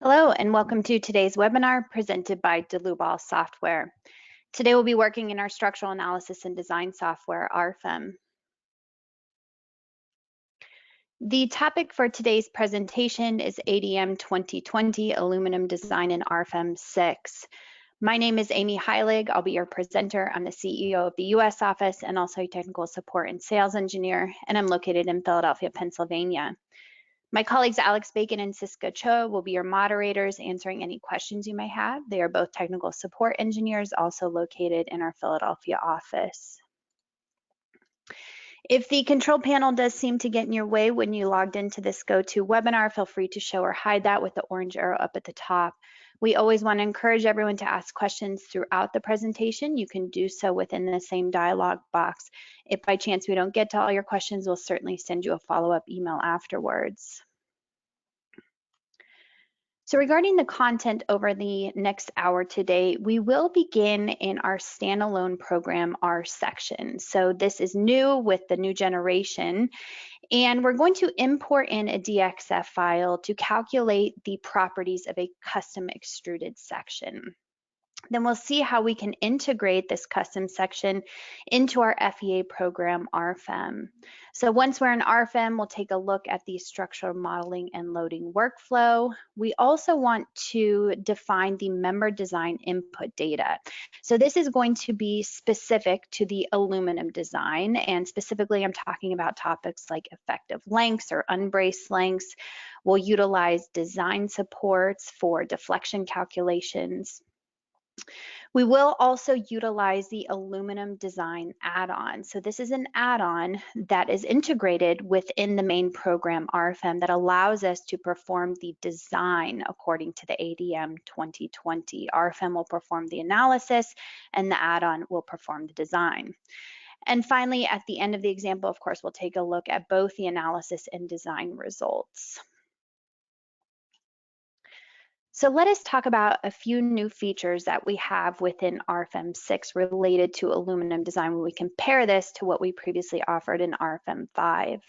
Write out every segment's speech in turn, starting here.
Hello, and welcome to today's webinar presented by Delubal Software. Today we'll be working in our structural analysis and design software, RFEM. The topic for today's presentation is ADM 2020 Aluminum Design in RFEM 6. My name is Amy Heilig. I'll be your presenter. I'm the CEO of the US office and also a technical support and sales engineer, and I'm located in Philadelphia, Pennsylvania. My colleagues Alex Bacon and Siska Cho will be your moderators, answering any questions you may have. They are both technical support engineers, also located in our Philadelphia office. If the control panel does seem to get in your way when you logged into this GoToWebinar, feel free to show or hide that with the orange arrow up at the top. We always want to encourage everyone to ask questions throughout the presentation. You can do so within the same dialog box. If by chance we don't get to all your questions, we'll certainly send you a follow-up email afterwards. So regarding the content over the next hour today, we will begin in our standalone program, R section. So this is new with the new generation, and we're going to import in a DXF file to calculate the properties of a custom extruded section. Then we'll see how we can integrate this custom section into our FEA program, RFEM. So once we're in RFEM, we'll take a look at the structural modeling and loading workflow. We also want to define the member design input data. So this is going to be specific to the aluminum design, and specifically I'm talking about topics like effective lengths or unbraced lengths. We'll utilize design supports for deflection calculations. We will also utilize the aluminum design add-on. So this is an add-on that is integrated within the main program RFEM that allows us to perform the design according to the ADM 2020. RFEM will perform the analysis and the add-on will perform the design. And finally, at the end of the example, of course, we'll take a look at both the analysis and design results. So let us talk about a few new features that we have within RFEM 6 related to aluminum design when we compare this to what we previously offered in RFEM 5.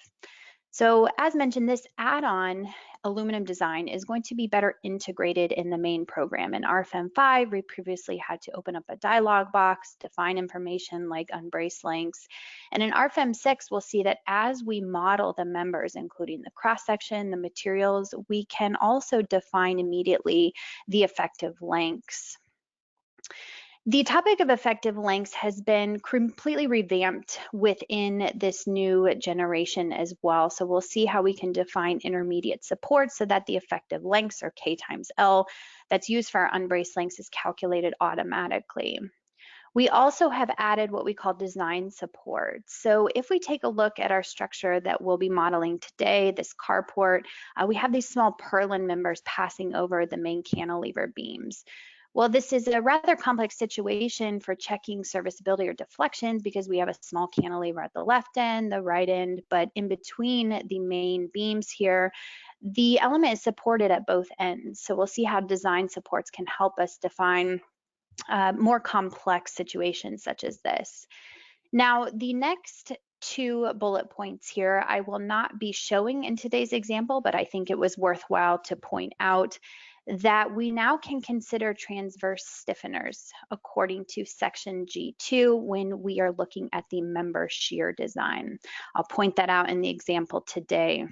So as mentioned, this add-on aluminum design is going to be better integrated in the main program. In RFEM 5, we previously had to open up a dialog box, define information like unbraced lengths. And in RFEM 6, we'll see that as we model the members, including the cross-section, the materials, we can also define immediately the effective lengths. The topic of effective lengths has been completely revamped within this new generation as well. So we'll see how we can define intermediate support so that the effective lengths, or K times L, that's used for our unbraced lengths is calculated automatically. We also have added what we call design support. So if we take a look at our structure that we'll be modeling today, this carport, we have these small purlin members passing over the main cantilever beams. Well, this is a rather complex situation for checking serviceability or deflections because we have a small cantilever at the left end, the right end, but in between the main beams here, the element is supported at both ends. So we'll see how design supports can help us define more complex situations such as this. Now, the next two bullet points here I will not be showing in today's example, but I think it was worthwhile to point out that we now can consider transverse stiffeners according to section G2 when we are looking at the member shear design. I'll point that out in the example today.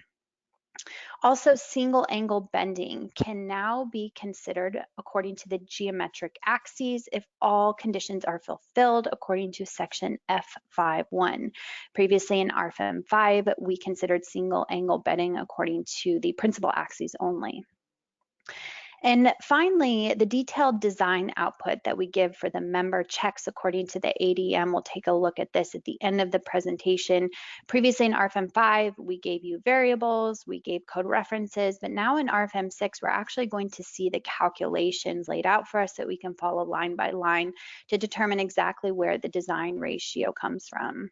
Also, single angle bending can now be considered according to the geometric axes if all conditions are fulfilled according to section F5.1. Previously in RFEM 5, we considered single angle bending according to the principal axes only. And finally, the detailed design output that we give for the member checks according to the ADM. We'll take a look at this at the end of the presentation. Previously in RFEM 5, we gave you variables, we gave code references, but now in RFEM 6, we're actually going to see the calculations laid out for us so that we can follow line by line to determine exactly where the design ratio comes from.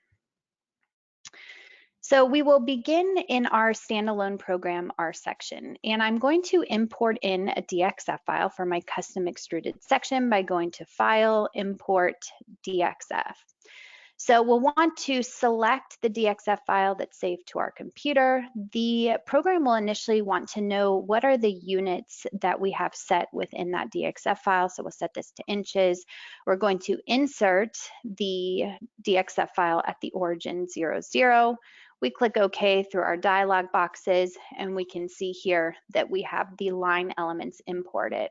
So we will begin in our standalone program, R section, and I'm going to import in a DXF file for my custom extruded section by going to File, Import, DXF. So we'll want to select the DXF file that's saved to our computer. The program will initially want to know what are the units that we have set within that DXF file. So we'll set this to inches. We're going to insert the DXF file at the origin 00. We click OK through our dialog boxes, and we can see here that we have the line elements imported.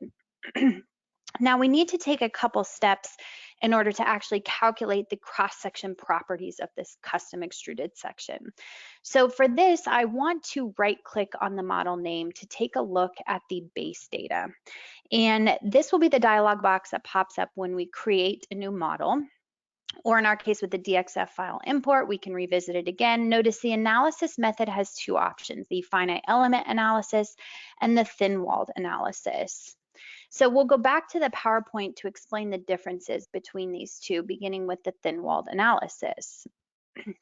Now we need to take a couple steps in order to actually calculate the cross-section properties of this custom extruded section. So for this, I want to right-click on the model name to take a look at the base data. And this will be the dialog box that pops up when we create a new model. Or in our case with the DXF file import, we can revisit it again. Notice the analysis method has two options, the finite element analysis and the thin-walled analysis. So we'll go back to the PowerPoint to explain the differences between these two, beginning with the thin-walled analysis.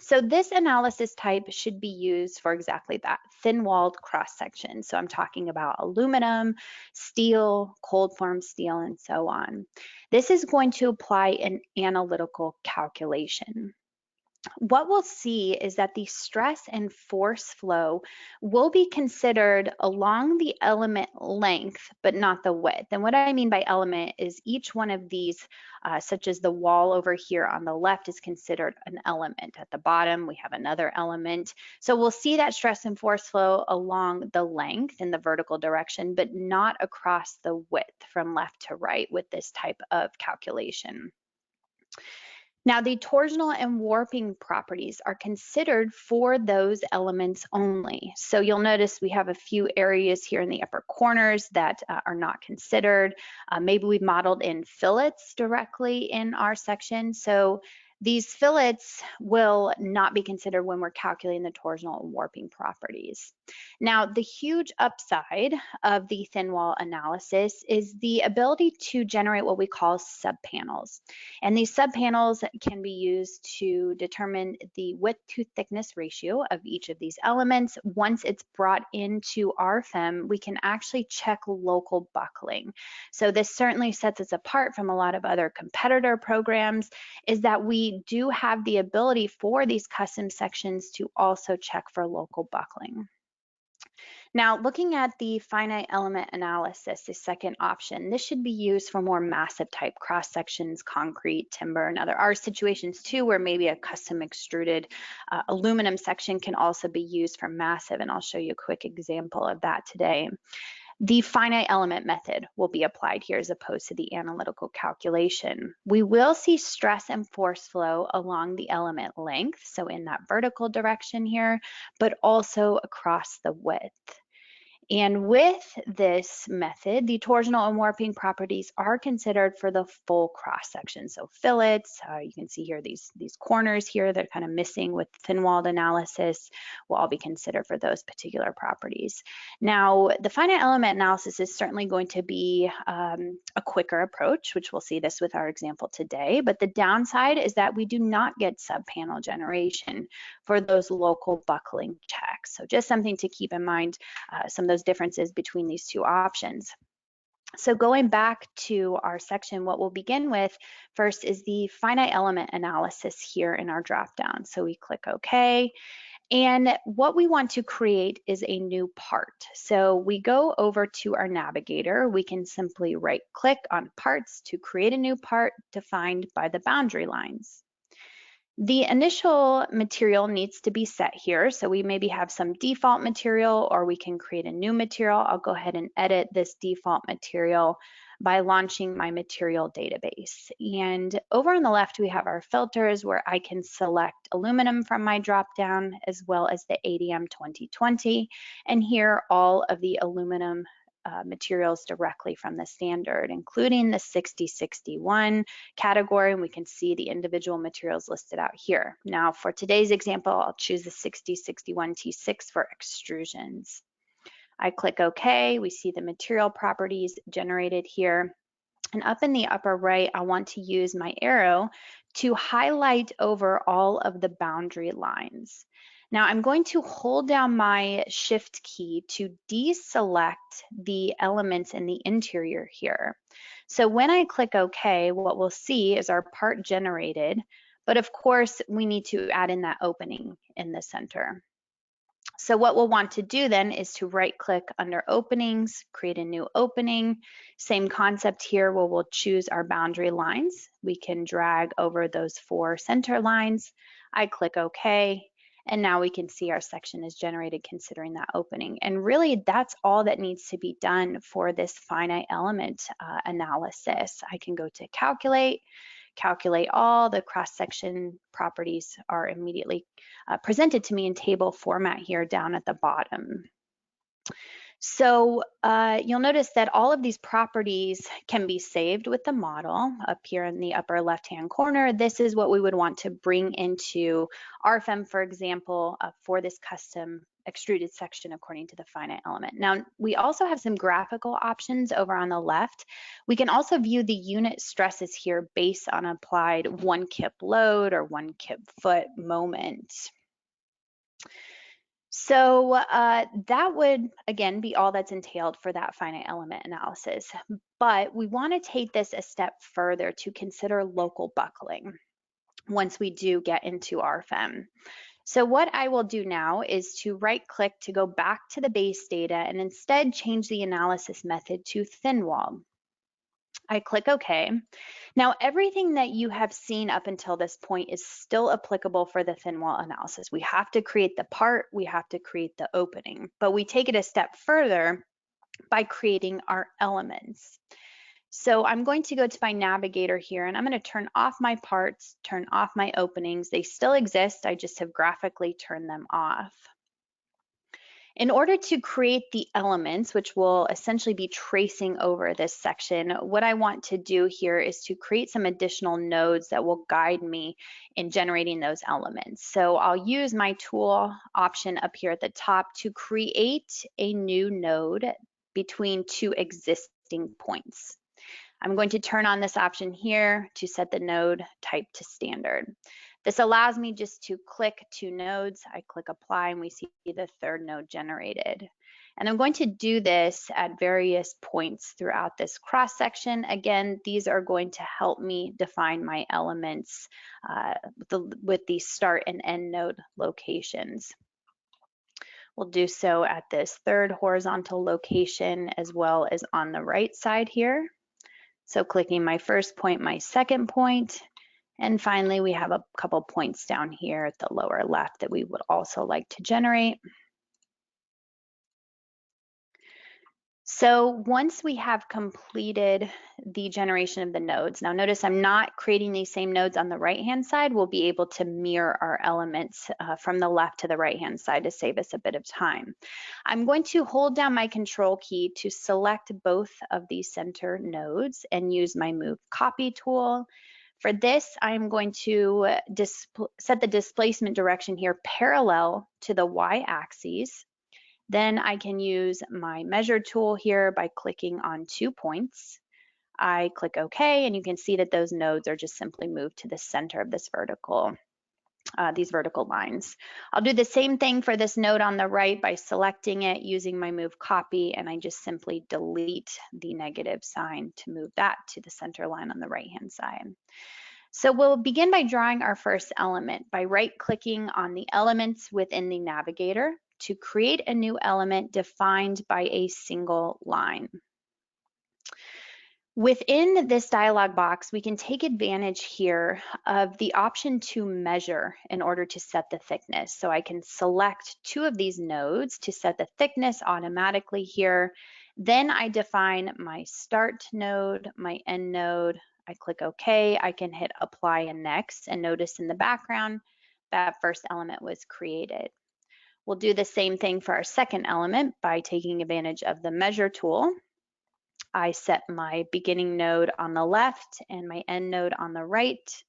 So this analysis type should be used for exactly that, thin-walled cross-section. So I'm talking about aluminum, steel, cold-formed steel, and so on. This is going to apply an analytical calculation. What we'll see is that the stress and force flow will be considered along the element length, but not the width. And what I mean by element is each one of these, such as the wall over here on the left, is considered an element. At the bottom, we have another element. So we'll see that stress and force flow along the length in the vertical direction, but not across the width from left to right with this type of calculation. Now, the torsional and warping properties are considered for those elements only. So you'll notice we have a few areas here in the upper corners that are not considered. Maybe we've modeled in fillets directly in our section. So these fillets will not be considered when we're calculating the torsional and warping properties. Now, the huge upside of the thin wall analysis is the ability to generate what we call subpanels. And these subpanels can be used to determine the width to thickness ratio of each of these elements. Once it's brought into RFEM, we can actually check local buckling. So this certainly sets us apart from a lot of other competitor programs, is that we do have the ability for these custom sections to also check for local buckling. Now, looking at the finite element analysis, the second option, this should be used for more massive type cross sections, concrete, timber, and there are situations too where maybe a custom extruded aluminum section can also be used for massive, and I'll show you a quick example of that today. The finite element method will be applied here as opposed to the analytical calculation. We will see stress and force flow along the element length, so in that vertical direction here, but also across the width. And with this method, the torsional and warping properties are considered for the full cross section. So fillets, you can see here these corners here that are kind of missing with thin-walled analysis will all be considered for those particular properties. Now, the finite element analysis is certainly going to be a quicker approach, which we'll see this with our example today. But the downside is that we do not get subpanel generation for those local buckling checks. So just something to keep in mind, some of those differences between these two options. So going back to our section, what we'll begin with first is the finite element analysis here in our dropdown. So we click OK. And what we want to create is a new part. So we go over to our navigator. We can simply right click on parts to create a new part defined by the boundary lines. The initial material needs to be set here. So we maybe have some default material, or we can create a new material. I'll go ahead and edit this default material by launching my material database. And over on the left, we have our filters where I can select aluminum from my dropdown, as well as the ADM 2020. And here, all of the aluminum materials directly from the standard, including the 6061 category, and we can see the individual materials listed out here. Now, for today's example, I'll choose the 6061 T6 for extrusions. I click OK. We see the material properties generated here. And up in the upper right, I want to use my arrow to highlight over all of the boundary lines. Now I'm going to hold down my Shift key to deselect the elements in the interior here. So when I click OK, what we'll see is our part generated, But of course, we need to add in that opening in the center. So what we'll want to do then is to right click under openings, create a new opening. Same concept here where we'll choose our boundary lines. We can drag over those 4 center lines. I click OK, and now we can see our section is generated considering that opening. And really that's all that needs to be done for this finite element analysis. I can go to calculate all, the cross-section properties are immediately presented to me in table format here down at the bottom. So you'll notice that all of these properties can be saved with the model up here in the upper left-hand corner. This is what we would want to bring into RFEM, for example, for this custom extruded section according to the finite element. Now, we also have some graphical options over on the left. We can also view the unit stresses here based on applied 1 kip load or 1 kip foot moment. So that would, again, be all that's entailed for that finite element analysis. But we want to take this a step further to consider local buckling once we do get into RFEM. So what I will do now is to right-click to go back to the base data and instead change the analysis method to thin wall. I click OK. Now, everything that you have seen up until this point is still applicable for the thin wall analysis. We have to create the part, we have to create the opening, but we take it a step further by creating our elements. So I'm going to go to my navigator here and I'm going to turn off my parts, turn off my openings. They still exist, I just have graphically turned them off. In order to create the elements, which will essentially be tracing over this section, what I want to do here is to create some additional nodes that will guide me in generating those elements. So I'll use my tool option up here at the top to create a new node between 2 existing points. I'm going to turn on this option here to set the node type to standard. This allows me just to click 2 nodes. I click apply and we see the 3rd node generated. And I'm going to do this at various points throughout this cross section. Again, these are going to help me define my elements with the start and end node locations. We'll do so at this 3rd horizontal location as well as on the right side here. So clicking my 1st point, my 2nd point, and finally we have a couple points down here at the lower left that we would also like to generate. So once we have completed the generation of the nodes, now notice I'm not creating these same nodes on the right-hand side. We'll be able to mirror our elements from the left to the right-hand side to save us a bit of time. I'm going to hold down my control key to select both of these center nodes and use my move copy tool. For this, I'm going to set the displacement direction here parallel to the y-axis. Then I can use my measure tool here by clicking on 2 points. I click OK, and you can see that those nodes are just simply moved to the center of this these vertical lines. I'll do the same thing for this node on the right by selecting it using my move copy, and I just simply delete the negative sign to move that to the center line on the right-hand side. So we'll begin by drawing our first element by right-clicking on the elements within the navigator to create a new element defined by a single line. Within this dialog box, we can take advantage here of the option to measure in order to set the thickness. So I can select 2 of these nodes to set the thickness automatically here. Then I define my start node, my end node. I click OK. I can hit apply and next, and notice in the background that first element was created. We'll do the same thing for our second element by taking advantage of the measure tool. I set my beginning node on the left and my end node on the right.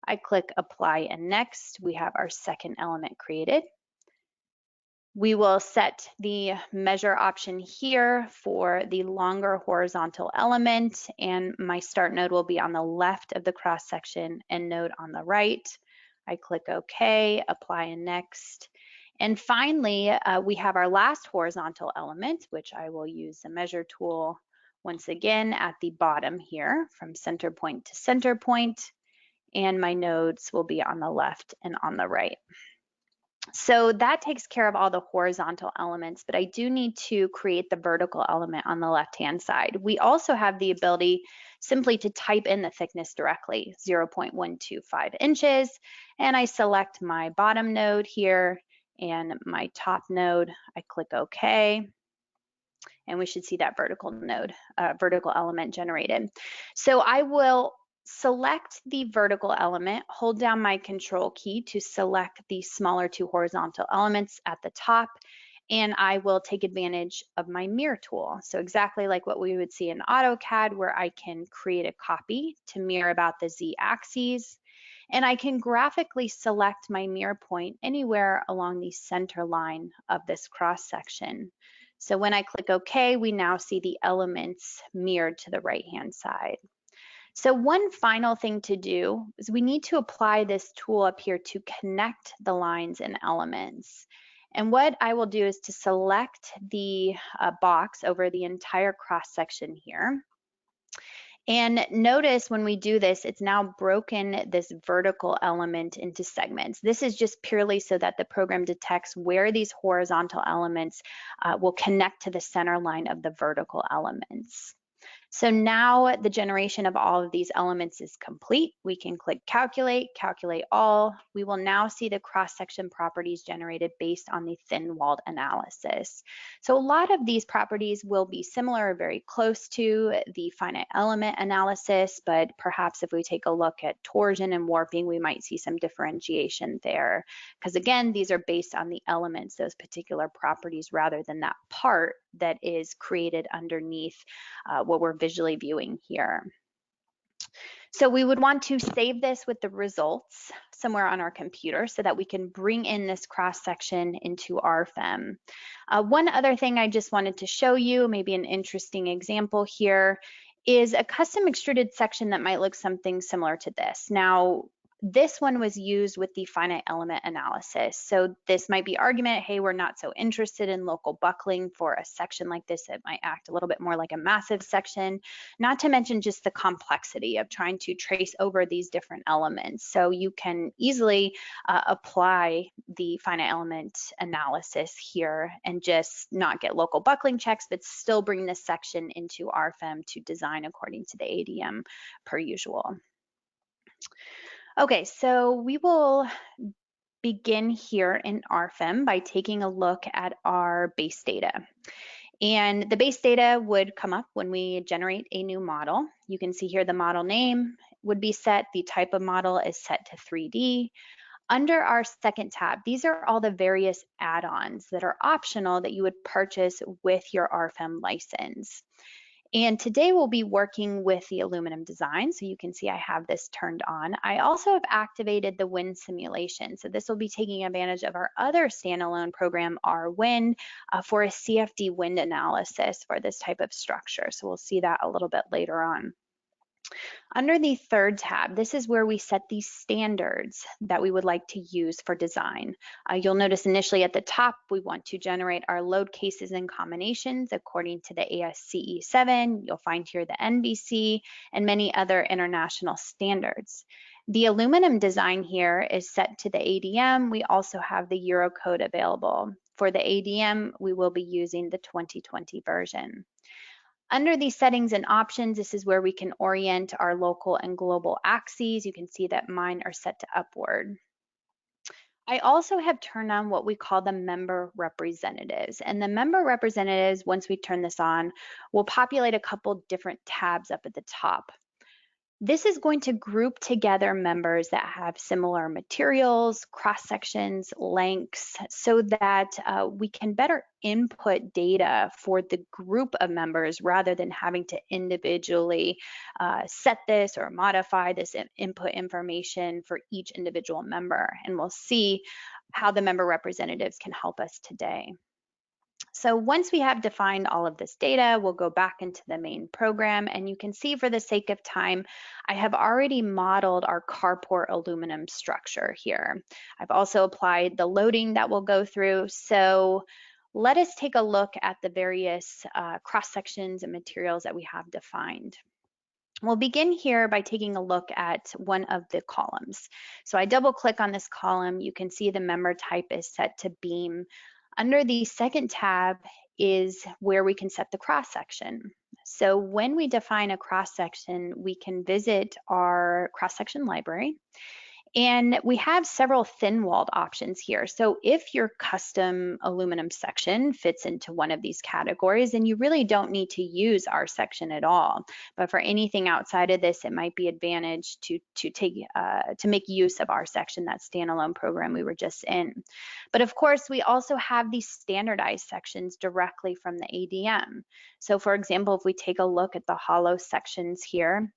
I click apply and next. We have our second element created. We will set the measure option here for the longer horizontal element, and my start node will be on the left of the cross section, end node on the right. I click OK, apply and next. And finally, we have our last horizontal element, which I will use the measure tool once again at the bottom here from center point to center point. and my nodes will be on the left and on the right. So that takes care of all the horizontal elements, but I do need to create the vertical element on the left-hand side. We also have the ability simply to type in the thickness directly, 0.125 inches, and I select my bottom node here and my top node. I click OK, and we should see that vertical node, vertical element generated. So I will select the vertical element, hold down my control key to select the smaller two horizontal elements at the top, and I will take advantage of my mirror tool. So exactly like what we would see in AutoCAD, where I can create a copy to mirror about the z-axis, and I can graphically select my mirror point anywhere along the center line of this cross section. So when I click OK, we now see the elements mirrored to the right-hand side. So one final thing to do is we need to apply this tool up here to connect the lines and elements. And what I will do is to select the box over the entire cross section here. And notice when we do this, it's now broken this vertical element into segments. This is just purely so that the program detects where these horizontal elements will connect to the center line of the vertical elements. So now the generation of all of these elements is complete. We can click calculate, calculate all. We will now see the cross-section properties generated based on the thin-walled analysis. So a lot of these properties will be similar or very close to the finite element analysis, but perhaps if we take a look at torsion and warping, we might see some differentiation there. Because again, these are based on the elements, those particular properties, rather than that part that is created underneath what we're visually viewing here. So we would want to save this with the results somewhere on our computer so that we can bring in this cross-section into RFEM. One other thing I just wanted to show you, maybe an interesting example here, is a custom extruded section that might look something similar to this. Now, this one was used with the finite element analysis. So this might be argument, hey, we're not so interested in local buckling for a section like this. It might act a little bit more like a massive section, not to mention just the complexity of trying to trace over these different elements. So you can easily apply the finite element analysis here and just not get local buckling checks, but still bring this section into RFEM to design according to the ADM per usual. Okay, so we will begin here in RFEM by taking a look at our base data. And the base data would come up when we generate a new model. You can see here the model name would be set, the type of model is set to 3D. Under our second tab, these are all the various add-ons that are optional that you would purchase with your RFEM license. And today we'll be working with the aluminum design. So you can see I have this turned on. I also have activated the wind simulation. So this will be taking advantage of our other standalone program, RWIND, for a CFD wind analysis for this type of structure. So we'll see that a little bit later on. Under the third tab, this is where we set the standards that we would like to use for design. You'll notice initially at the top, we want to generate our load cases and combinations according to the ASCE 7. You'll find here the NBC and many other international standards. The aluminum design here is set to the ADM. We also have the Eurocode available. For the ADM, we will be using the 2020 version. Under these settings and options, this is where we can orient our local and global axes. You can see that mine are set to upward. I also have turned on what we call the member representatives. And the member representatives, once we turn this on, will populate a couple different tabs up at the top. This is going to group together members that have similar materials, cross sections, lengths, so that we can better input data for the group of members rather than having to individually set this or modify this input information for each individual member. And we'll see how the member representatives can help us today. So once we have defined all of this data, we'll go back into the main program, and you can see for the sake of time, I have already modeled our carport aluminum structure here. I've also applied the loading that we'll go through. So let us take a look at the various cross sections and materials that we have defined. We'll begin here by taking a look at one of the columns. So I double click on this column. You can see the member type is set to beam. Under the second tab is where we can set the cross section. So when we define a cross section, we can visit our cross section library. And we have several thin-walled options here. So if your custom aluminum section fits into one of these categories, then you really don't need to use our section at all. But for anything outside of this, it might be advantage to make use of our section, that standalone program we were just in. But of course, we also have these standardized sections directly from the ADM. So for example, if we take a look at the hollow sections here,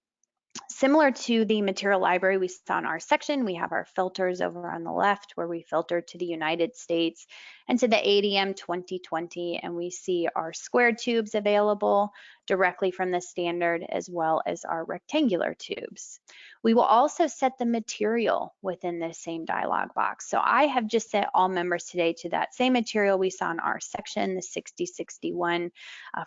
similar to the material library we saw in our section, we have our filters over on the left where we filter to the United States and to the ADM 2020, and we see our square tubes available directly from the standard as well as our rectangular tubes. We will also set the material within this same dialog box. So I have just set all members today to that same material we saw in our section, the 6061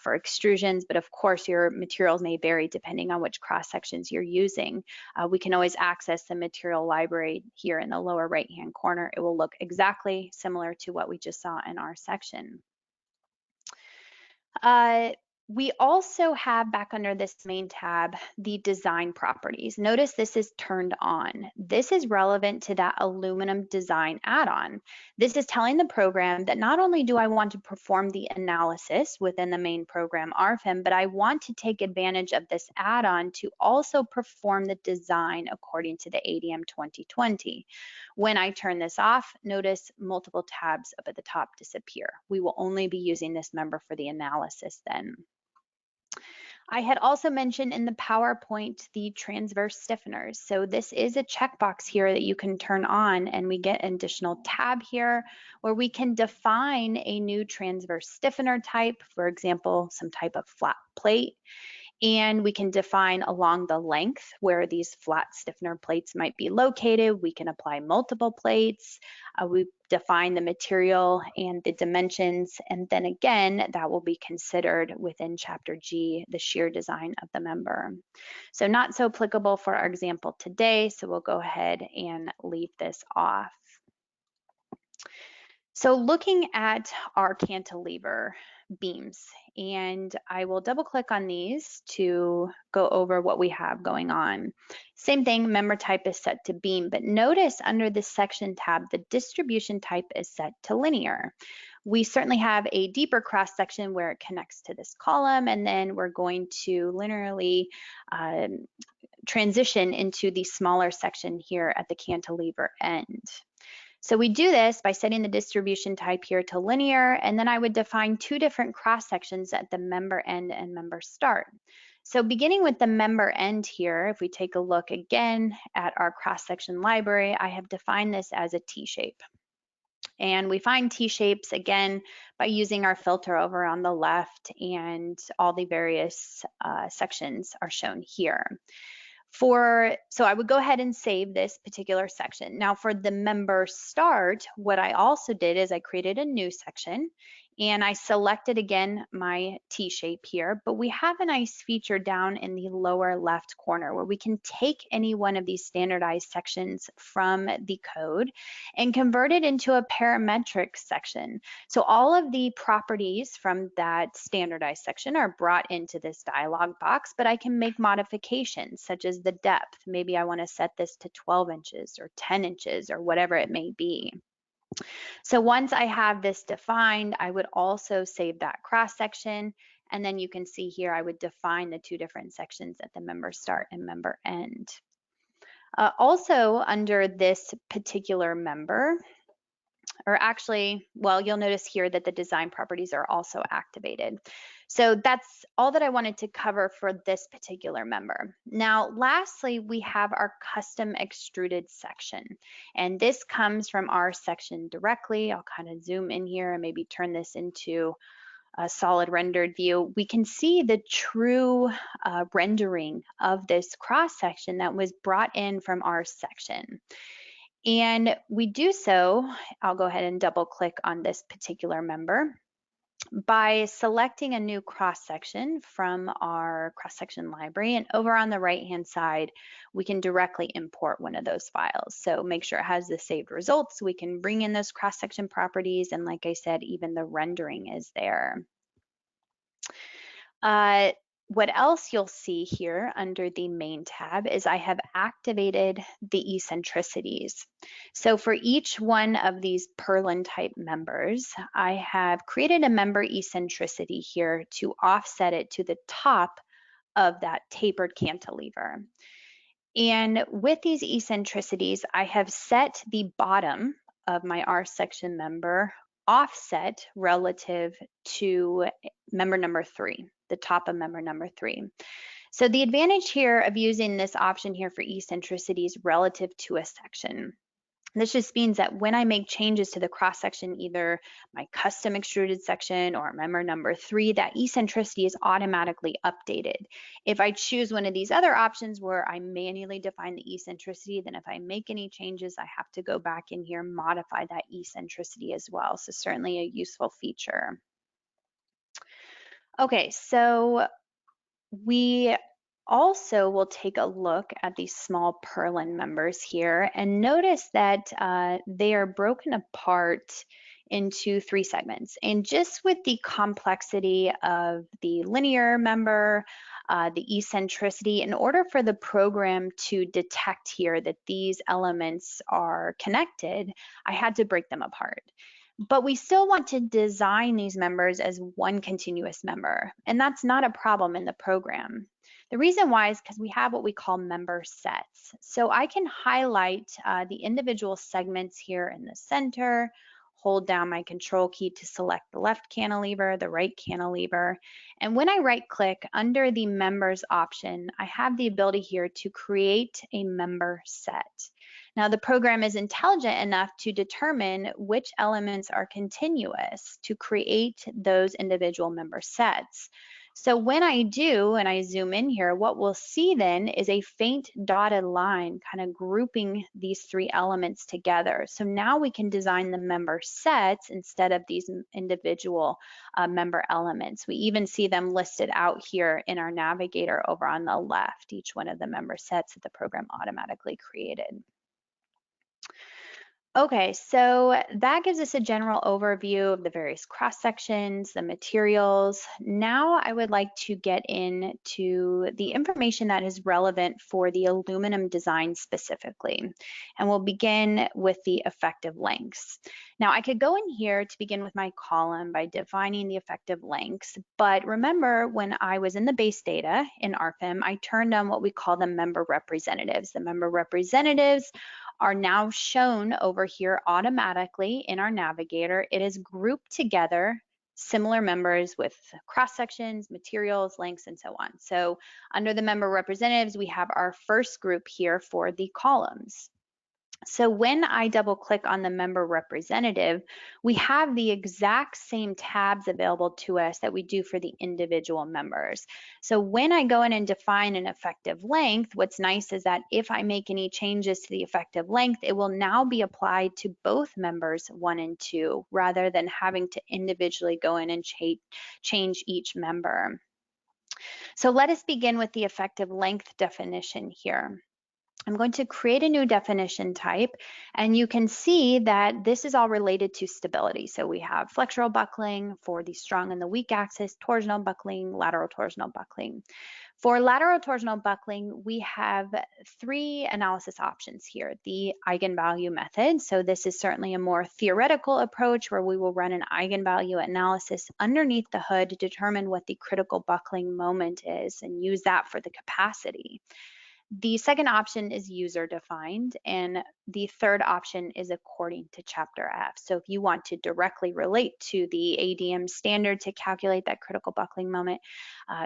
for extrusions, but of course your materials may vary depending on which cross sections you're using. We can always access the material library here in the lower right-hand corner. It will look exactly similar to what we just saw in our section. We also have back under this main tab, the design properties. Notice this is turned on. This is relevant to that aluminum design add-on. This is telling the program that not only do I want to perform the analysis within the main program RFEM, but I want to take advantage of this add-on to also perform the design according to the ADM 2020. When I turn this off, notice multiple tabs up at the top disappear. We will only be using this member for the analysis then. I had also mentioned in the PowerPoint the transverse stiffeners. So this is a checkbox here that you can turn on, and we get an additional tab here where we can define a new transverse stiffener type, for example, some type of flat plate. And we can define along the length where these flat stiffener plates might be located. We can apply multiple plates. We define the material and the dimensions. And then again, that will be considered within Chapter G, the shear design of the member. So not so applicable for our example today. So we'll go ahead and leave this off. So looking at our cantilever beams, and I will double click on these to go over what we have going on. Same thing, member type is set to beam, but notice under the section tab, the distribution type is set to linear. We certainly have a deeper cross section where it connects to this column, and then we're going to linearly transition into the smaller section here at the cantilever end. So we do this by setting the distribution type here to linear, and then I would define two different cross sections at the member end and member start. So beginning with the member end here, if we take a look again at our cross section library, I have defined this as a T-shape. And we find T-shapes again by using our filter over on the left, and all the various sections are shown here. So I would go ahead and save this particular section. Now for the member start, what I also did is I created a new section and I selected again my T-shape here, but we have a nice feature down in the lower left corner where we can take any one of these standardized sections from the code and convert it into a parametric section. So all of the properties from that standardized section are brought into this dialog box, but I can make modifications such as the depth. Maybe I want to set this to 12 inches or 10 inches or whatever it may be. So once I have this defined, I would also save that cross section, and then you can see here I would define the two different sections at the member start and member end. Also under this particular member, or actually, well, you'll notice here that the design properties are also activated. So that's all that I wanted to cover for this particular member. Now, lastly, we have our custom extruded section, and this comes from our section directly. I'll kind of zoom in here and maybe turn this into a solid rendered view. We can see the true rendering of this cross section that was brought in from our section. And we do so, I'll go ahead and double click on this particular member. by selecting a new cross-section from our cross-section library, and over on the right-hand side, we can directly import one of those files. So make sure it has the saved results. We can bring in those cross-section properties, and like I said, even the rendering is there. What else you'll see here under the main tab is I have activated the eccentricities. So for each one of these purlin type members, I have created a member eccentricity here to offset it to the top of that tapered cantilever. And with these eccentricities, I have set the bottom of my R section member offset relative to member number 3, the top of member number 3. So the advantage here of using this option here for eccentricities relative to a section, this just means that when I make changes to the cross section, either my custom extruded section or member number 3, that eccentricity is automatically updated. If I choose one of these other options where I manually define the eccentricity, then if I make any changes, I have to go back in here and modify that eccentricity as well. So certainly a useful feature. Okay, so we also will take a look at these small purlin members here and notice that they are broken apart into 3 segments. And just with the complexity of the linear member, the eccentricity, in order for the program to detect here that these elements are connected, I had to break them apart. But we still want to design these members as one continuous member, and that's not a problem in the program. The reason why is because we have what we call member sets. So I can highlight the individual segments here in the center, hold down my control key to select the left cantilever, the right cantilever, and when I right click under the members option, I have the ability here to create a member set. Now the program is intelligent enough to determine which elements are continuous to create those individual member sets. So when I do, and I zoom in here, what we'll see then is a faint dotted line kind of grouping these 3 elements together. So now we can design the member sets instead of these individual member elements. We even see them listed out here in our navigator over on the left, each one of the member sets that the program automatically created. Okay, so that gives us a general overview of the various cross sections, the materials. Now I would like to get into the information that is relevant for the aluminum design specifically. And we'll begin with the effective lengths. Now I could go in here to begin with my column by defining the effective lengths, but remember when I was in the base data in RFEM, I turned on what we call the member representatives. The member representatives are now shown over here automatically in our navigator. It is grouped together similar members with cross sections, materials, lengths, and so on. So under the member representatives, we have our first group here for the columns. So when I double click on the member representative, we have the exact same tabs available to us that we do for the individual members. So when I go in and define an effective length, what's nice is that if I make any changes to the effective length, it will now be applied to both members 1 and 2, rather than having to individually go in and change each member. So let us begin with the effective length definition here. I'm going to create a new definition type, and you can see that this is all related to stability. So we have flexural buckling for the strong and the weak axis, torsional buckling, lateral torsional buckling. For lateral torsional buckling, we have 3 analysis options here. The eigenvalue method. So this is certainly a more theoretical approach where we will run an eigenvalue analysis underneath the hood to determine what the critical buckling moment is and use that for the capacity. The second option is user defined, and the third option is according to chapter F. So if you want to directly relate to the ADM standard to calculate that critical buckling moment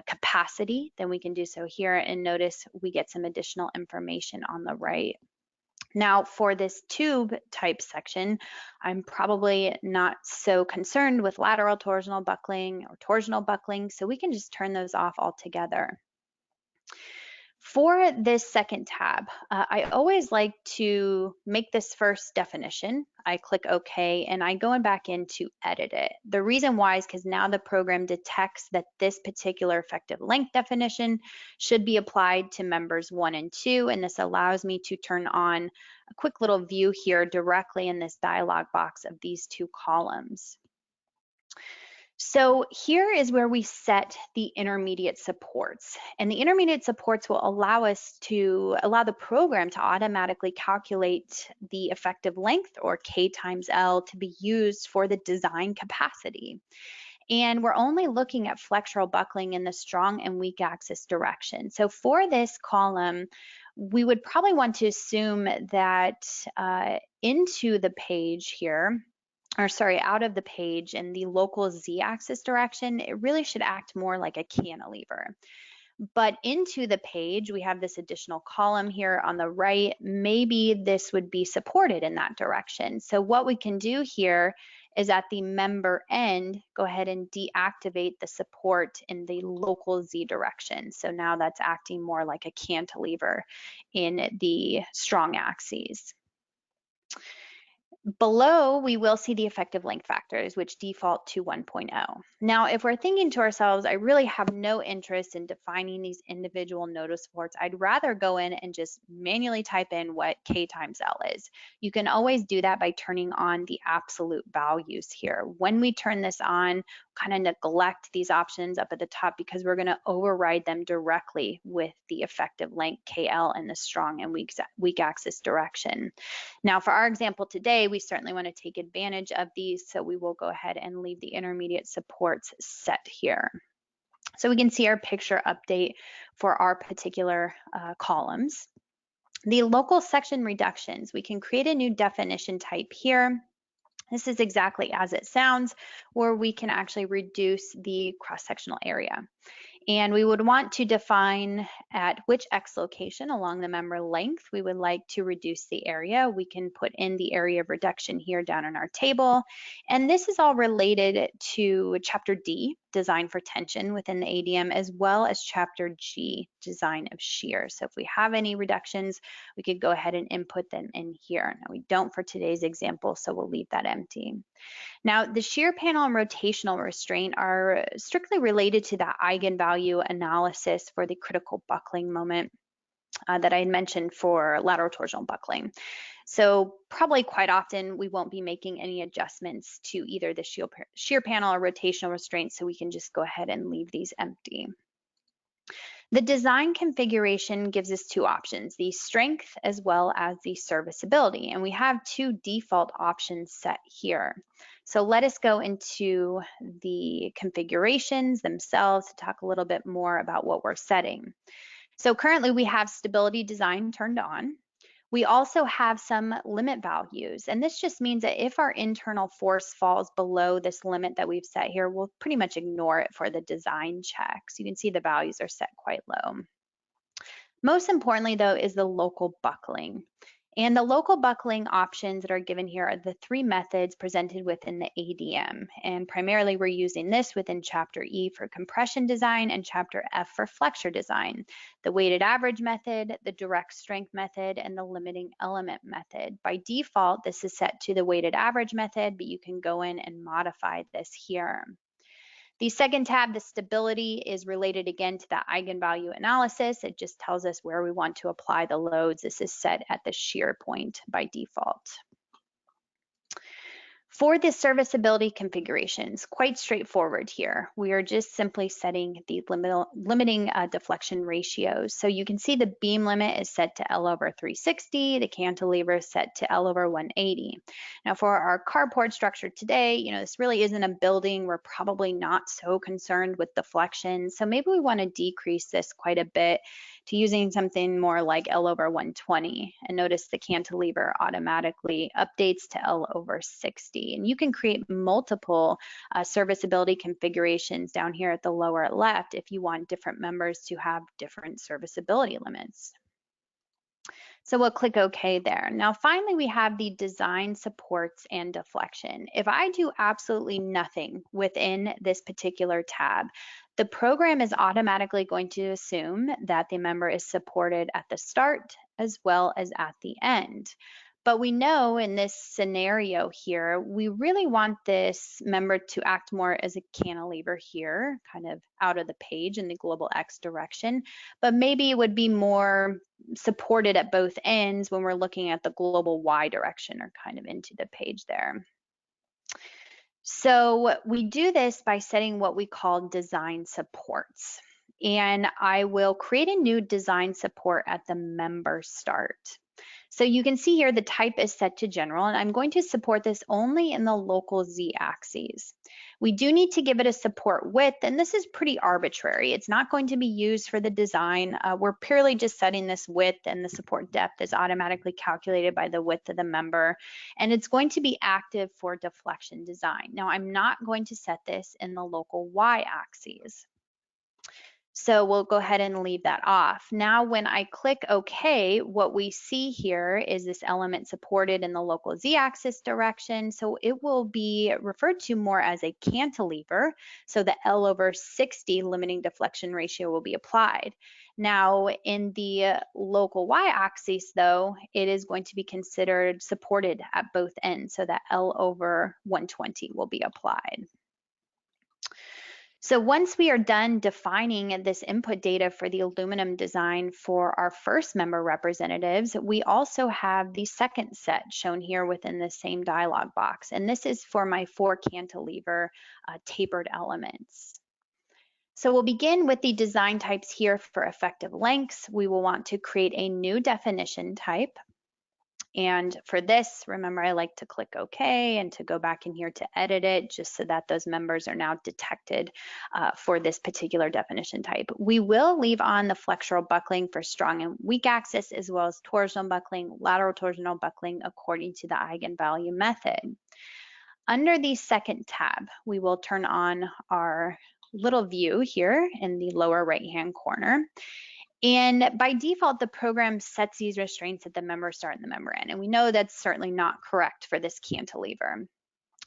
capacity, then we can do so here, and notice we get some additional information on the right. Now for this tube type section, I'm probably not so concerned with lateral torsional buckling or torsional buckling, so we can just turn those off altogether. For this second tab, I always like to make this first definition. I click OK and I go back in to edit it. The reason why is because now the program detects that this particular effective length definition should be applied to members 1 and 2, and this allows me to turn on a quick little view here directly in this dialog box of these 2 columns. So here is where we set the intermediate supports, and the intermediate supports will allow the program to automatically calculate the effective length, or K times L, to be used for the design capacity. And we're only looking at flexural buckling in the strong and weak axis direction. So for this column, we would probably want to assume that into the page here, or sorry, out of the page in the local z-axis direction, it really should act more like a cantilever. But into the page, we have this additional column here on the right. Maybe this would be supported in that direction. So what we can do here is at the member end, go ahead and deactivate the support in the local z direction. So now that's acting more like a cantilever in the strong axes. Below, we will see the effective length factors, which default to 1.0. Now, if we're thinking to ourselves, I really have no interest in defining these individual nodal supports, I'd rather go in and just manually type in what K times L is. You can always do that by turning on the absolute values here. When we turn this on, kind of neglect these options up at the top because we're going to override them directly with the effective length KL in the strong and weak axis direction. Now, for our example today, we certainly want to take advantage of these, so we will go ahead and leave the intermediate supports set here. So we can see our picture update for our particular columns. The local section reductions, we can create a new definition type here. This is exactly as it sounds, where we can actually reduce the cross-sectional area. And we would want to define at which X location along the member length we would like to reduce the area. We can put in the area of reduction here down in our table. And this is all related to Chapter D, Design for Tension within the ADM, as well as Chapter G, Design of Shear. So if we have any reductions, we could go ahead and input them in here. Now we don't for today's example, so we'll leave that empty. Now, the shear panel and rotational restraint are strictly related to the eigenvalue analysis for the critical buckling moment that I had mentioned for lateral torsional buckling. So probably quite often we won't be making any adjustments to either the shear panel or rotational restraint, so we can just go ahead and leave these empty. The design configuration gives us 2 options, the strength as well as the serviceability, and we have 2 default options set here. So let us go into the configurations themselves to talk a little bit more about what we're setting. So currently we have stability design turned on. We also have some limit values, and this just means that if our internal force falls below this limit that we've set here, we'll pretty much ignore it for the design checks. You can see the values are set quite low. Most importantly, though, is the local buckling. And the local buckling options that are given here are the 3 methods presented within the ADM. And primarily we're using this within Chapter E for compression design and Chapter F for flexure design. The weighted average method, the direct strength method, and the limiting element method. By default, this is set to the weighted average method, but you can go in and modify this here. The second tab, the stability, is related again to the eigenvalue analysis. It just tells us where we want to apply the loads. This is set at the shear point by default. For the serviceability configurations, quite straightforward here. We are just simply setting the limiting deflection ratios. So you can see the beam limit is set to L over 360, the cantilever is set to L over 180. Now for our carport structure today, this really isn't a building. We're probably not so concerned with deflection. So maybe we want to decrease this quite a bit to using something more like L over 120. And notice the cantilever automatically updates to L over 60. And you can create multiple serviceability configurations down here at the lower left if you want different members to have different serviceability limits. So we'll click OK there. Now finally we have the design supports and deflection. If I do absolutely nothing within this particular tab, the program is automatically going to assume that the member is supported at the start as well as at the end. But we know in this scenario here, we really want this member to act more as a cantilever here, kind of out of the page in the global X direction, but maybe it would be more supported at both ends when we're looking at the global Y direction or kind of into the page there. So we do this by setting what we call design supports. And I will create a new design support at the member start. So you can see here the type is set to general, and I'm going to support this only in the local Z axes. We do need to give it a support width, and this is pretty arbitrary. It's not going to be used for the design. We're purely just setting this width, and the support depth is automatically calculated by the width of the member, and it's going to be active for deflection design. Now, I'm not going to set this in the local Y axes. So we'll go ahead and leave that off. Now, when I click OK, what we see here is this element supported in the local Z-axis direction. So it will be referred to more as a cantilever. So the L/60 limiting deflection ratio will be applied. Now, in the local Y-axis, though, it is going to be considered supported at both ends. So that L/120 will be applied. So once we are done defining this input data for the aluminum design for our first member representatives, we also have the second set shown here within the same dialog box. And this is for my 4 cantilever tapered elements. So we'll begin with the design types here for effective lengths. We will want to create a new definition type. And for this, remember, I like to click OK and to go back in here to edit it just so that those members are now detected for this particular definition type. We will leave on the flexural buckling for strong and weak axis, as well as torsional buckling, lateral torsional buckling according to the eigenvalue method. Under the second tab, we will turn on our little view here in the lower right-hand corner. And by default, the program sets these restraints at the member start and the member end. And we know that's certainly not correct for this cantilever.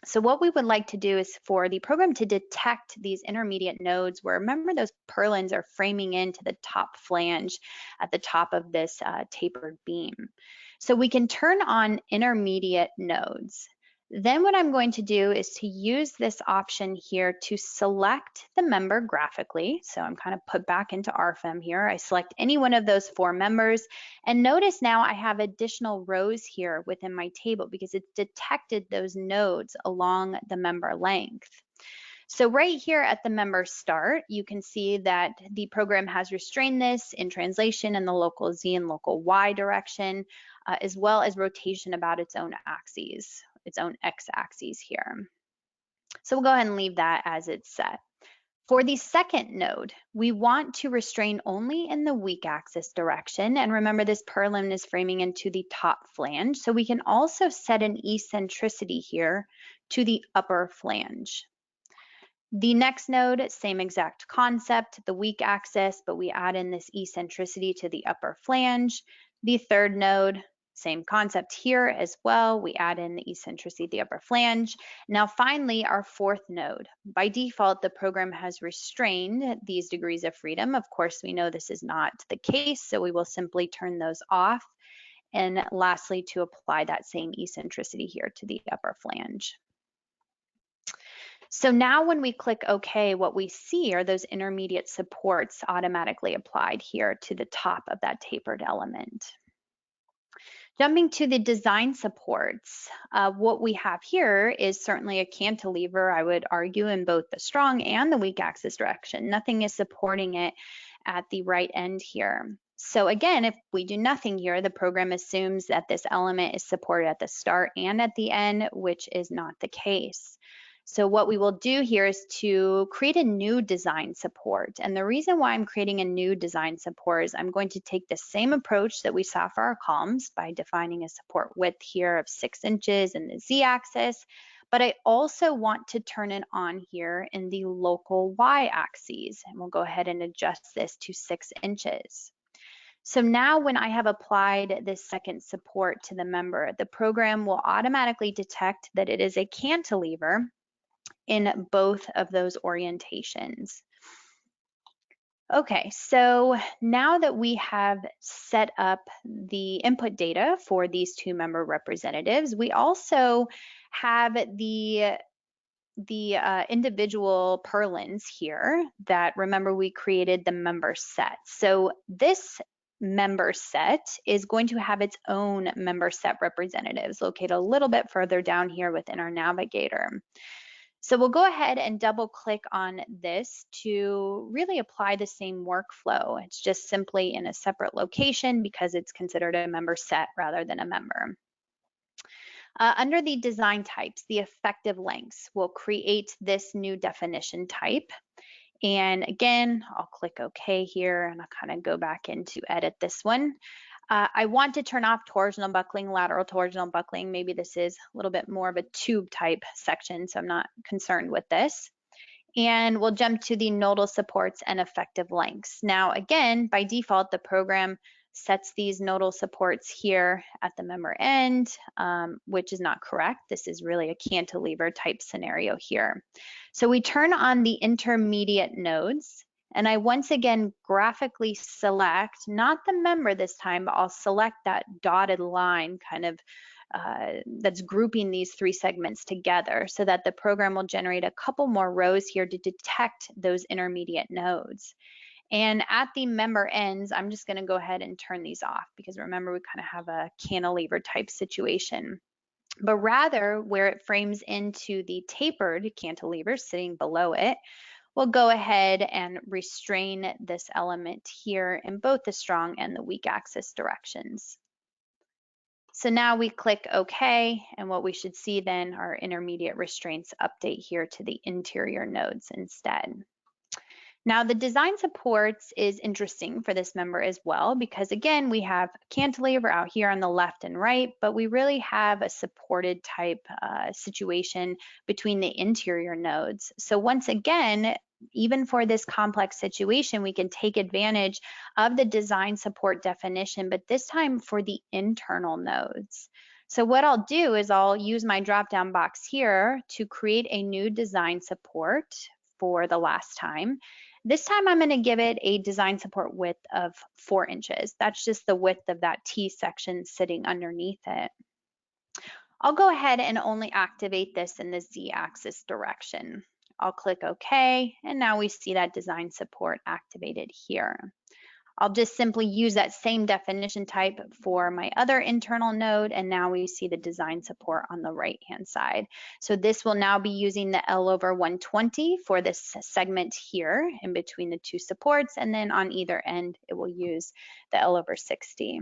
So what we would like to do is for the program to detect these intermediate nodes where, remember, those purlins are framing into the top flange at the top of this tapered beam. So we can turn on intermediate nodes. Then what I'm going to do is to use this option here to select the member graphically. So I'm kind of put back into RFEM here. I select any one of those 4 members, and notice now I have additional rows here within my table because it's detected those nodes along the member length. So right here at the member start, you can see that the program has restrained this in translation in the local Z and local Y direction, as well as rotation about its own axes, its own X axes here. So we'll go ahead and leave that as it's set. For the second node, we want to restrain only in the weak axis direction. And remember, this purlin is framing into the top flange. So we can also set an eccentricity here to the upper flange. The next node, same exact concept, the weak axis, but we add in this eccentricity to the upper flange. The third node, same concept here as well. We add in the eccentricity to the upper flange. Now finally, our fourth node. By default, the program has restrained these degrees of freedom. Of course, we know this is not the case, so we will simply turn those off. And lastly, to apply that same eccentricity here to the upper flange. So now when we click OK, what we see are those intermediate supports automatically applied here to the top of that tapered element. Jumping to the design supports, what we have here is certainly a cantilever, I would argue, in both the strong and the weak axis direction. Nothing is supporting it at the right end here. So again, if we do nothing here, the program assumes that this element is supported at the start and at the end, which is not the case. So what we will do here is to create a new design support. And the reason why I'm creating a new design support is I'm going to take the same approach that we saw for our columns by defining a support width here of 6 inches in the Z-axis, but I also want to turn it on here in the local Y-axis. And we'll go ahead and adjust this to 6 inches. So now when I have applied this second support to the member, the program will automatically detect that it is a cantilever in both of those orientations. Okay, so now that we have set up the input data for these two member representatives, we also have the individual purlins here that, remember, we created the member set. So this member set is going to have its own member set representatives located a little bit further down here within our navigator. So we'll go ahead and double click on this to really apply the same workflow. It's just simply in a separate location because it's considered a member set rather than a member. Under the design types, the effective lengths will create this new definition type. And again, I'll click OK here and I'll kind of go back in to edit this one. I want to turn off torsional buckling, lateral torsional buckling. Maybe this is a little bit more of a tube type section, so I'm not concerned with this. And we'll jump to the nodal supports and effective lengths. Now, again, by default, the program sets these nodal supports here at the member end, which is not correct. This is really a cantilever type scenario here. So we turn on the intermediate nodes, and I once again graphically select, not the member this time, but I'll select that dotted line kind of that's grouping these three segments together so that the program will generate a couple more rows here to detect those intermediate nodes. And at the member ends, I'm just going to go ahead and turn these off because remember, we kind of have a cantilever type situation. But rather, where it frames into the tapered cantilever sitting below it, we'll go ahead and restrain this element here in both the strong and the weak axis directions. So now we click OK, and what we should see then are intermediate restraints update here to the interior nodes instead. Now the design supports is interesting for this member as well because again, we have cantilever out here on the left and right, but we really have a supported type situation between the interior nodes. So once again, even for this complex situation, we can take advantage of the design support definition, but this time for the internal nodes. So what I'll do is I'll use my drop-down box here to create a new design support for the last time. This time I'm going to give it a design support width of 4 inches. That's just the width of that T section sitting underneath it. I'll go ahead and only activate this in the Z-axis direction. I'll click OK, and now we see that design support activated here. I'll just simply use that same definition type for my other internal node, and now we see the design support on the right-hand side. So this will now be using the L/120 for this segment here in between the two supports, and then on either end, it will use the L/60.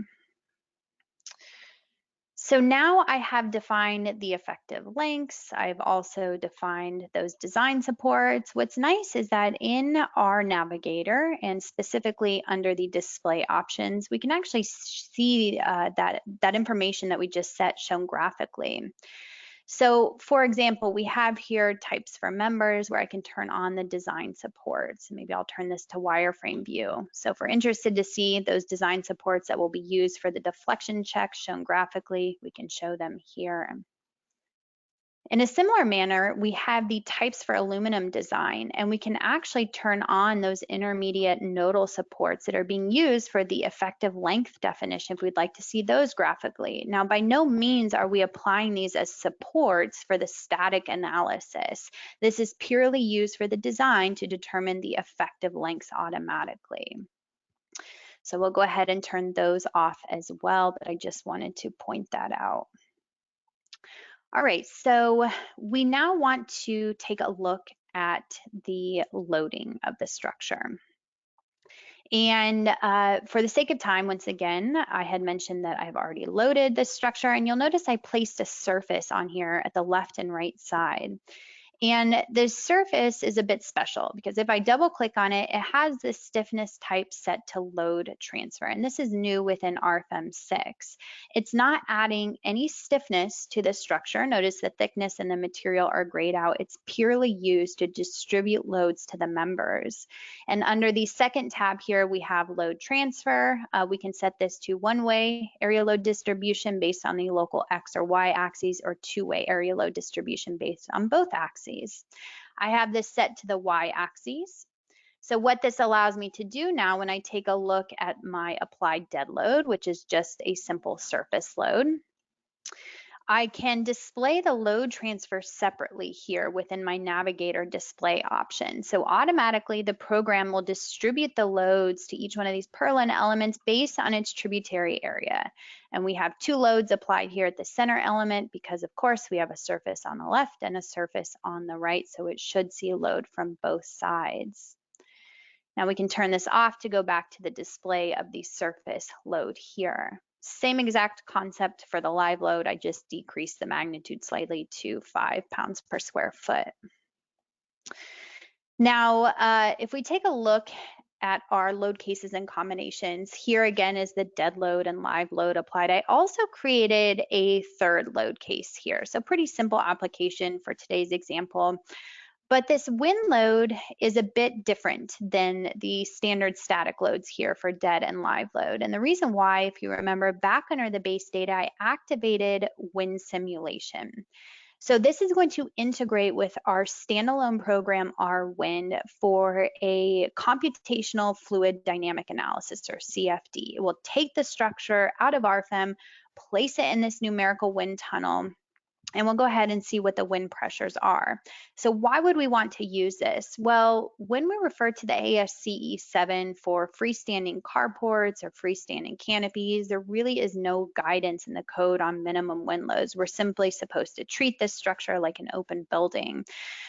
So now I have defined the effective lengths. I've also defined those design supports. What's nice is that in our navigator and specifically under the display options, we can actually see that information that we just set shown graphically. So for example, we have here types for members where I can turn on the design supports. Maybe I'll turn this to wireframe view. So if we're interested to see those design supports that will be used for the deflection checks shown graphically, we can show them here. In a similar manner, we have the types for aluminum design, and we can actually turn on those intermediate nodal supports that are being used for the effective length definition if we'd like to see those graphically. Now, by no means are we applying these as supports for the static analysis. This is purely used for the design to determine the effective lengths automatically. So we'll go ahead and turn those off as well, but I just wanted to point that out. All right, so we now want to take a look at the loading of the structure. And for the sake of time, once again, I had mentioned that I've already loaded this structure, and you'll notice I placed a surface on here at the left and right side. And this surface is a bit special because if I double click on it, it has this stiffness type set to load transfer. And this is new within RFEM 6. It's not adding any stiffness to the structure. Notice the thickness and the material are grayed out. It's purely used to distribute loads to the members. And under the second tab here, we have load transfer. We can set this to one-way area load distribution based on the local X or Y axes, or two-way area load distribution based on both axes. I have this set to the Y axis. So what this allows me to do now when I take a look at my applied dead load, which is just a simple surface load, I can display the load transfer separately here within my navigator display option. So automatically the program will distribute the loads to each one of these purlin elements based on its tributary area. And we have two loads applied here at the center element because of course we have a surface on the left and a surface on the right, so it should see a load from both sides. Now we can turn this off to go back to the display of the surface load here. Same exact concept for the live load. I just decreased the magnitude slightly to 5 pounds per square foot. Now, if we take a look at our load cases and combinations, here again is the dead load and live load applied. I also created a third load case here. So pretty simple application for today's example. But this wind load is a bit different than the standard static loads here for dead and live load. And the reason why, if you remember, back under the base data, I activated wind simulation. So this is going to integrate with our standalone program, RWIND, for a computational fluid dynamic analysis, or CFD. It will take the structure out of RFEM, place it in this numerical wind tunnel, and we'll go ahead and see what the wind pressures are. So why would we want to use this? Well, when we refer to the ASCE 7 for freestanding carports or freestanding canopies, there really is no guidance in the code on minimum wind loads. We're simply supposed to treat this structure like an open building.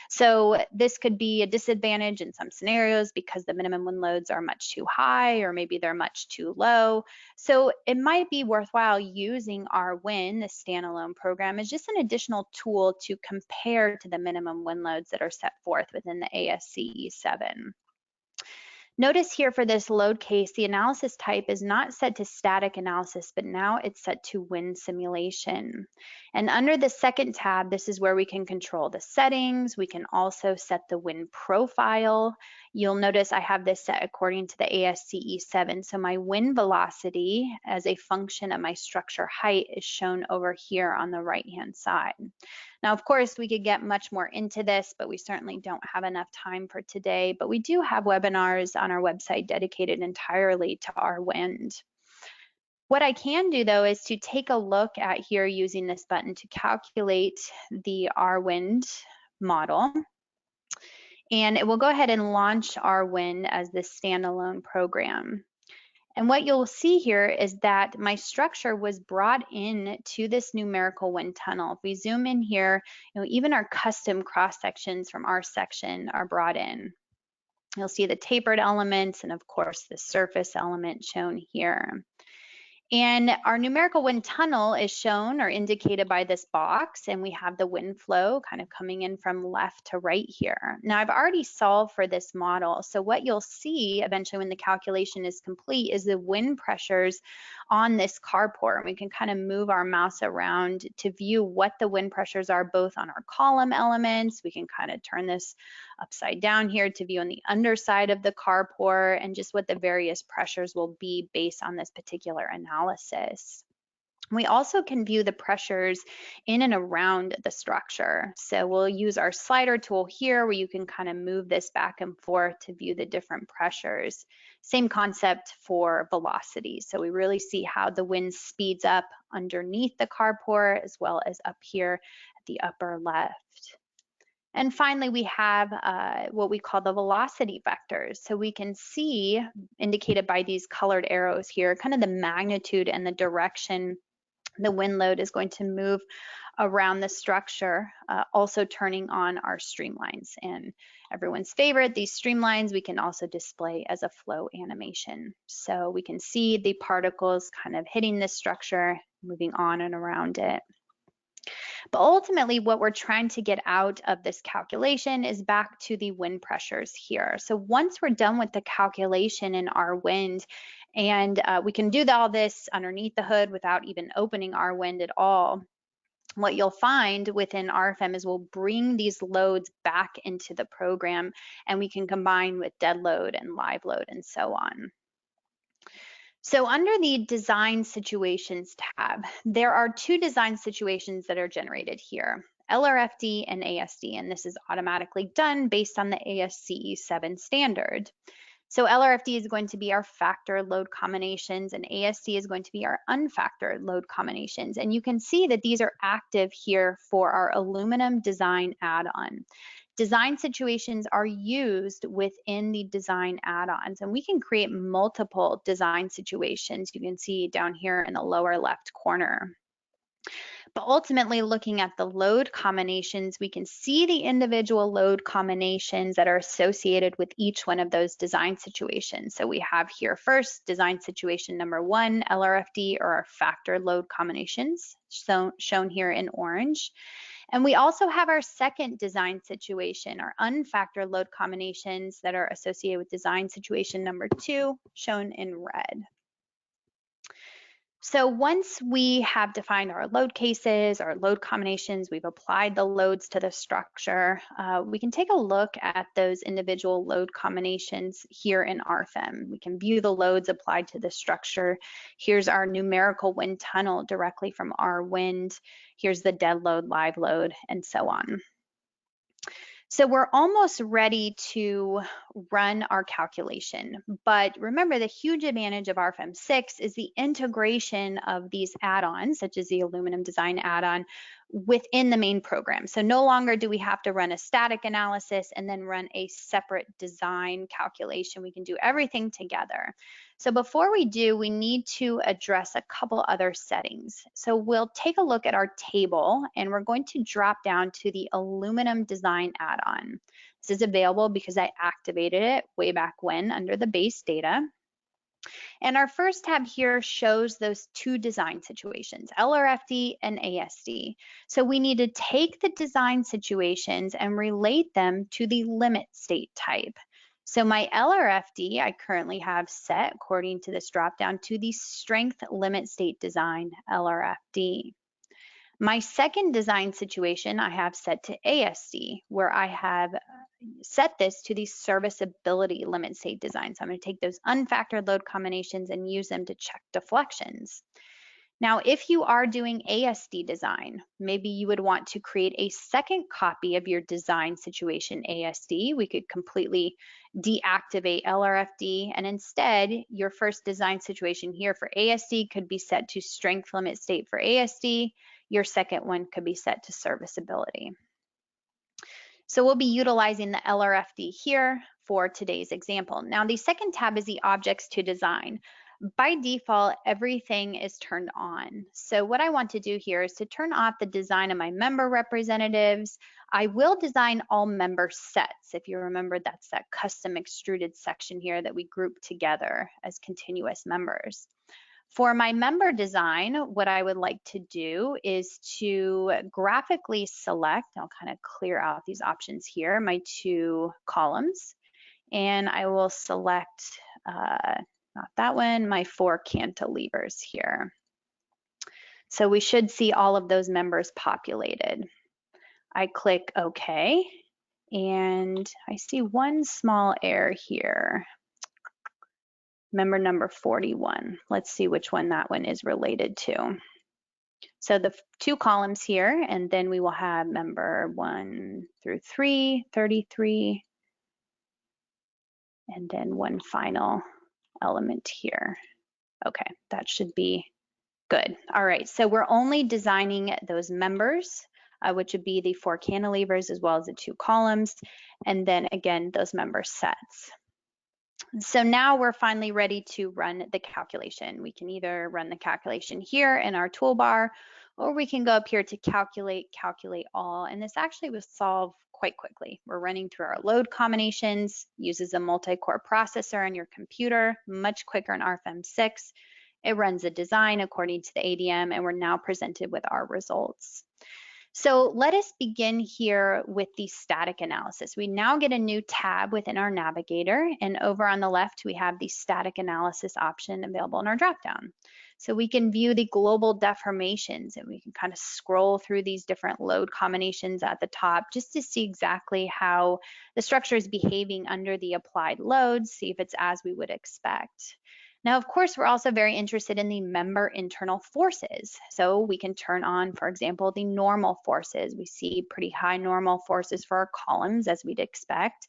So this could be a disadvantage in some scenarios because the minimum wind loads are much too high, or maybe they're much too low. So it might be worthwhile using RWIND, the standalone program, as just an additional tool to compare to the minimum wind loads that are set forth within the ASCE 7. Notice here for this load case, the analysis type is not set to static analysis, but now it's set to wind simulation. And under the second tab, this is where we can control the settings. We can also set the wind profile. You'll notice I have this set according to the ASCE 7. So my wind velocity as a function of my structure height is shown over here on the right-hand side. Now, of course, we could get much more into this, but we certainly don't have enough time for today. But we do have webinars on our website dedicated entirely to RWIND. What I can do, though, is to take a look at here using this button to calculate the RWIND model. And it will go ahead and launch RWIND as the standalone program. And what you'll see here is that my structure was brought in to this numerical wind tunnel. If we zoom in here, even our custom cross sections from our section are brought in. You'll see the tapered elements and of course the surface element shown here. And our numerical wind tunnel is shown or indicated by this box, and we have the wind flow kind of coming in from left to right here. Now I've already solved for this model, so what you'll see eventually when the calculation is complete is the wind pressures on this carport. We can kind of move our mouse around to view what the wind pressures are both on our column elements. We can kind of turn this upside down here to view on the underside of the carport and just what the various pressures will be based on this particular analysis. We also can view the pressures in and around the structure. So we'll use our slider tool here where you can kind of move this back and forth to view the different pressures. Same concept for velocity. So we really see how the wind speeds up underneath the carport as well as up here at the upper left. And finally, we have what we call the velocity vectors. So we can see, indicated by these colored arrows here, kind of the magnitude and the direction the wind load is going to move around the structure, also turning on our streamlines. And everyone's favorite, these streamlines, we can also display as a flow animation. So we can see the particles kind of hitting this structure, moving on and around it. But ultimately, what we're trying to get out of this calculation is back to the wind pressures here. So once we're done with the calculation in RWIND, and we can do all this underneath the hood without even opening RWIND at all, what you'll find within RFEM is we'll bring these loads back into the program, and we can combine with dead load and live load and so on. So under the Design Situations tab, there are two design situations that are generated here. LRFD and ASD, and this is automatically done based on the ASCE 7 standard. So LRFD is going to be our factor load combinations, and ASD is going to be our unfactored load combinations. And you can see that these are active here for our aluminum design add-on. Design situations are used within the design add-ons, and we can create multiple design situations. You can see down here in the lower left corner. But ultimately, looking at the load combinations, we can see the individual load combinations that are associated with each one of those design situations. So we have here first design situation number 1, LRFD, or our factor load combinations, shown here in orange. And we also have our second design situation, our unfactored load combinations that are associated with design situation number 2, shown in red. So once we have defined our load cases, our load combinations, we've applied the loads to the structure, we can take a look at those individual load combinations here in RFEM. We can view the loads applied to the structure. Here's our numerical wind tunnel directly from our wind. Here's the dead load, live load, and so on. So we're almost ready to run our calculation, but remember the huge advantage of RFEM 6 is the integration of these add-ons, such as the aluminum design add-on, within the main program. So no longer do we have to run a static analysis and then run a separate design calculation. We can do everything together. So before we do, we need to address a couple other settings. So we'll take a look at our table, and we're going to drop down to the aluminum design add-on. This is available because I activated it way back when under the base data. And our first tab here shows those two design situations, LRFD and ASD. So we need to take the design situations and relate them to the limit state type. So my LRFD I currently have set according to this dropdown to the strength limit state design LRFD. My second design situation I have set to ASD, where I have set this to the serviceability limit state design. So I'm going to take those unfactored load combinations and use them to check deflections. Now, if you are doing ASD design, maybe you would want to create a second copy of your design situation ASD. We could completely deactivate LRFD, and instead, your first design situation here for ASD could be set to strength limit state for ASD. Your second one could be set to serviceability. So we'll be utilizing the LRFD here for today's example. Now, the second tab is the objects to design. By default, everything is turned on. So what I want to do here is to turn off the design of my member representatives. I will design all member sets. If you remember, that's that custom extruded section here that we group together as continuous members. For my member design, what I would like to do is to graphically select, I'll kind of clear out these options here, my two columns, and I will select, not that one, my 4 cantilevers here. So we should see all of those members populated. I click OK, and I see one small error here. Member number 41. Let's see which one that one is related to. So the 2 columns here, and then we will have member 1 through 3, 33, and then one final element here. Okay, that should be good. All right, so we're only designing those members, which would be the 4 cantilevers as well as the 2 columns, and then again, those member sets. So now we're finally ready to run the calculation. We can either run the calculation here in our toolbar, or we can go up here to calculate all, and this actually will solve quite quickly. We're running through our load combinations, uses a multi-core processor on your computer, much quicker in RFEM 6. It runs a design according to the ADM, and we're now presented with our results. So let us begin here with the static analysis. We now get a new tab within our navigator, and over on the left, we have the static analysis option available in our dropdown. So we can view the global deformations, and we can kind of scroll through these different load combinations at the top just to see exactly how the structure is behaving under the applied loads, see if it's as we would expect. Now, of course, we're also very interested in the member internal forces. So we can turn on, for example, the normal forces. We see pretty high normal forces for our columns, as we'd expect.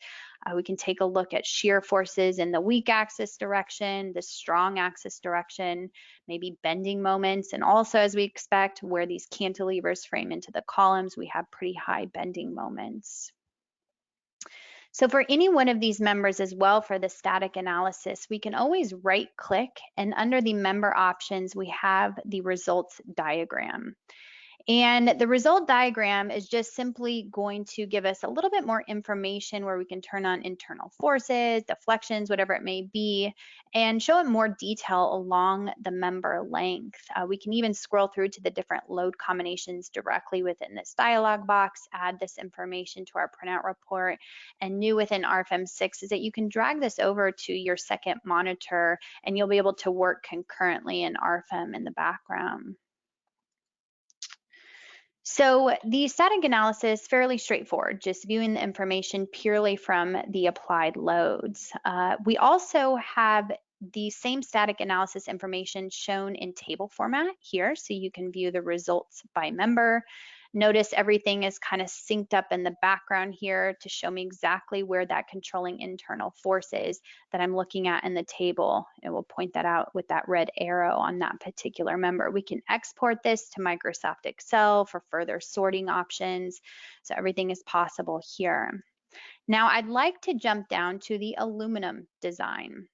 We can take a look at shear forces in the weak axis direction, the strong axis direction, maybe bending moments, and also, as we expect, where these cantilevers frame into the columns, we have pretty high bending moments. So for any one of these members as well for the static analysis, we can always right click, and under the member options, we have the results diagram. And the result diagram is just simply going to give us a little bit more information where we can turn on internal forces, deflections, whatever it may be, and show it more detail along the member length. We can even scroll through to the different load combinations directly within this dialog box, add this information to our printout report. And new within RFEM 6 is that you can drag this over to your second monitor and you'll be able to work concurrently in RFEM in the background. So the static analysis, fairly straightforward, just viewing the information purely from the applied loads. We also have the same static analysis information shown in table format here, so you can view the results by member. Notice everything is kind of synced up in the background here to show me exactly where that controlling internal force is that I'm looking at in the table. It will point that out with that red arrow on that particular member. We can export this to Microsoft Excel for further sorting options. So everything is possible here. Now I'd like to jump down to the aluminum design.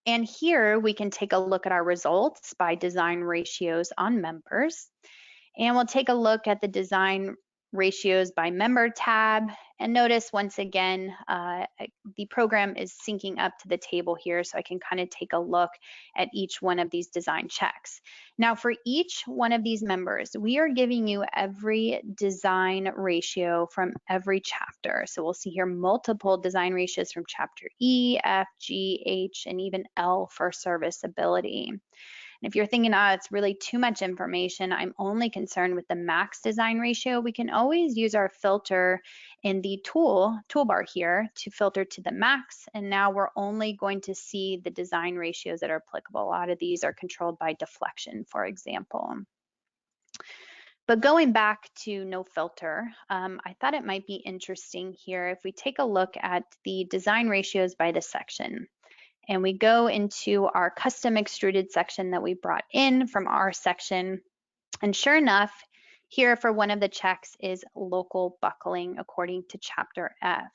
And here we can take a look at our results by design ratios on members. And we'll take a look at the design ratios by member tab. And notice once again, the program is syncing up to the table here, so I can kind of take a look at each one of these design checks. Now for each one of these members, we are giving you every design ratio from every chapter. So we'll see here multiple design ratios from chapter E, F, G, H, and even L for serviceability. And if you're thinking, it's really too much information, I'm only concerned with the max design ratio, we can always use our filter in the toolbar here to filter to the max. And now we're only going to see the design ratios that are applicable. A lot of these are controlled by deflection, for example. But going back to no filter, I thought it might be interesting here if we take a look at the design ratios by the section. And we go into our custom extruded section that we brought in from our section. And sure enough, here for one of the checks is local buckling according to chapter F.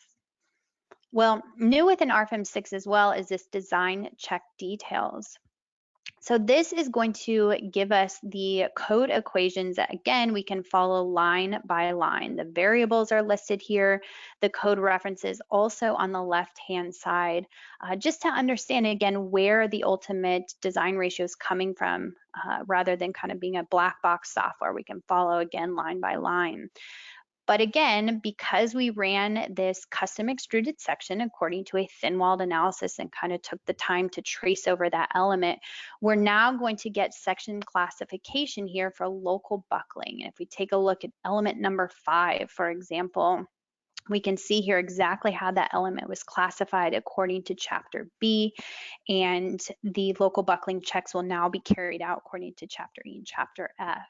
Well, new within RFEM 6 as well is this design check details. So this is going to give us the code equations that, again, we can follow line by line. The variables are listed here, the code references also on the left-hand side, just to understand, again, where the ultimate design ratio is coming from, rather than kind of being a black box software. We can follow, again, line by line. But again, because we ran this custom extruded section according to a thin-walled analysis and kind of took the time to trace over that element, we're now going to get section classification here for local buckling. And if we take a look at element number 5, for example, we can see here exactly how that element was classified according to chapter B, and the local buckling checks will now be carried out according to chapter E and chapter F.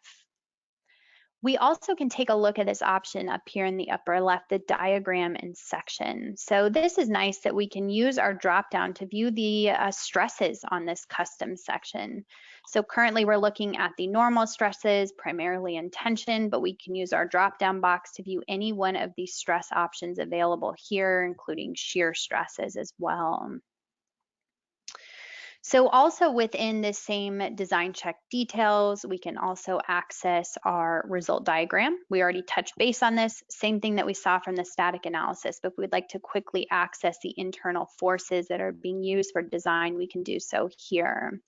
We also can take a look at this option up here in the upper left, the diagram and section. So this is nice that we can use our drop-down to view the stresses on this custom section. So currently we're looking at the normal stresses, primarily in tension, but we can use our drop-down box to view any one of these stress options available here, including shear stresses as well. So also within the same design check details, we can also access our result diagram. We already touched base on this, same thing that we saw from the static analysis, but if we'd like to quickly access the internal forces that are being used for design, we can do so here.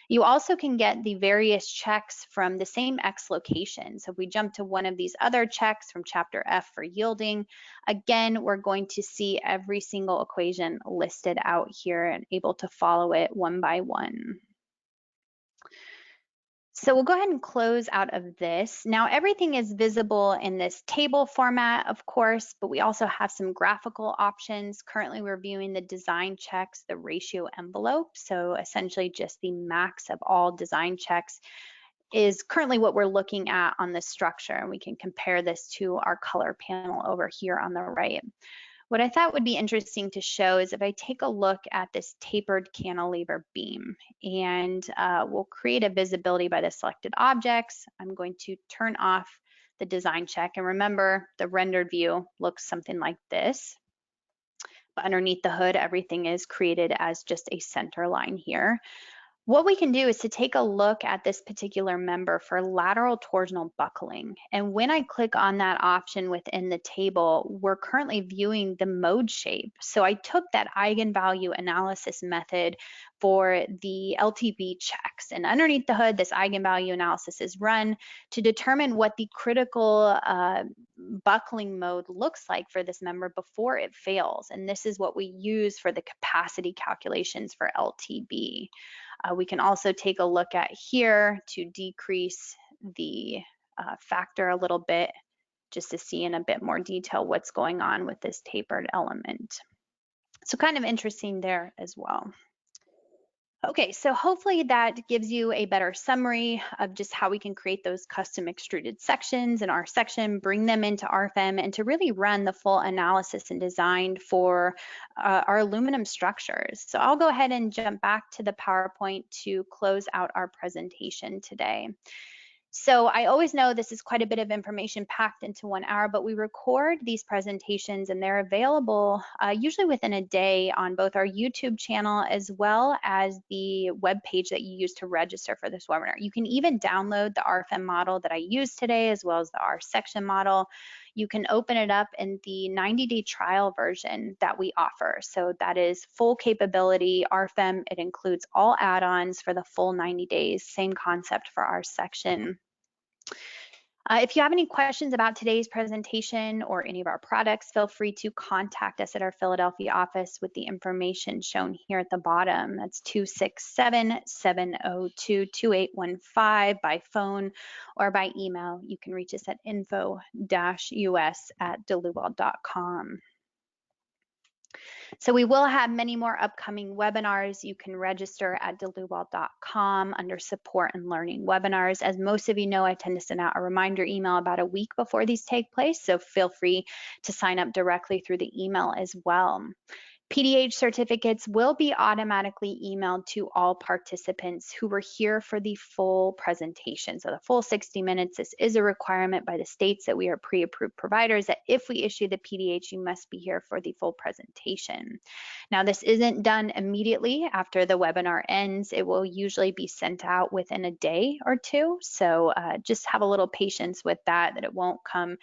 You also can get the various checks from the same X location. So if we jump to one of these other checks from chapter F for yielding, again, we're going to see every single equation listed out here and able to follow it one by one. So we'll go ahead and close out of this. Now everything is visible in this table format, of course, but we also have some graphical options. Currently we're viewing the design checks, the ratio envelope. So essentially just the max of all design checks is currently what we're looking at on the structure. And we can compare this to our color panel over here on the right. What I thought would be interesting to show is if I take a look at this tapered cantilever beam, and we'll create a visibility by the selected objects. I'm going to turn off the design check, and remember the rendered view looks something like this. But underneath the hood, everything is created as just a center line here. What we can do is to take a look at this particular member for lateral torsional buckling. And when I click on that option within the table, we're currently viewing the mode shape. So I took that eigenvalue analysis method for the LTB checks. And underneath the hood, this eigenvalue analysis is run to determine what the critical buckling mode looks like for this member before it fails. And this is what we use for the capacity calculations for LTB. We can also take a look at here to decrease the factor a little bit, just to see in a bit more detail what's going on with this tapered element. So kind of interesting there as well. Okay, so hopefully that gives you a better summary of just how we can create those custom extruded sections in our section, bring them into RFEM, and to really run the full analysis and design for our aluminum structures. So I'll go ahead and jump back to the PowerPoint to close out our presentation today. So I always know this is quite a bit of information packed into 1 hour, but we record these presentations and they're available usually within a day on both our YouTube channel as well as the web page that you use to register for this webinar. You can even download the RFEM model that I used today as well as the R section model. You can open it up in the 90-day trial version that we offer. So that is full capability RFEM. It includes all add-ons for the full 90 days, same concept for our section. If you have any questions about today's presentation or any of our products, feel free to contact us at our Philadelphia office with the information shown here at the bottom. That's 267-702-2815 by phone or by email. You can reach us at info-us@deluwald.com. So we will have many more upcoming webinars. You can register at deluwald.com under support and learning webinars. As most of you know, I tend to send out a reminder email about a week before these take place, so feel free to sign up directly through the email as well. PDH certificates will be automatically emailed to all participants who were here for the full presentation. So the full 60 minutes, this is a requirement by the states that we are pre-approved providers that if we issue the PDH, you must be here for the full presentation. Now this isn't done immediately after the webinar ends. It will usually be sent out within a day or two. So just have a little patience with that it won't come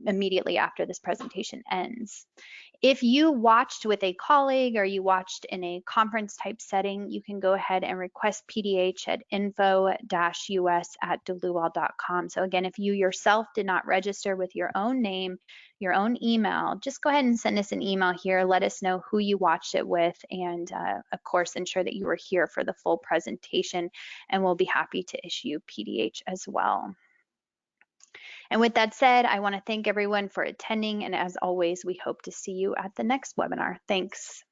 immediately after this presentation ends. If you watched with a colleague or you watched in a conference type setting, you can go ahead and request PDH at info-us@deluwald.com. So again, if you yourself did not register with your own name, your own email, just go ahead and send us an email here. Let us know who you watched it with, and of course, ensure that you were here for the full presentation, and we'll be happy to issue PDH as well. And with that said, I want to thank everyone for attending, and as always, we hope to see you at the next webinar. Thanks.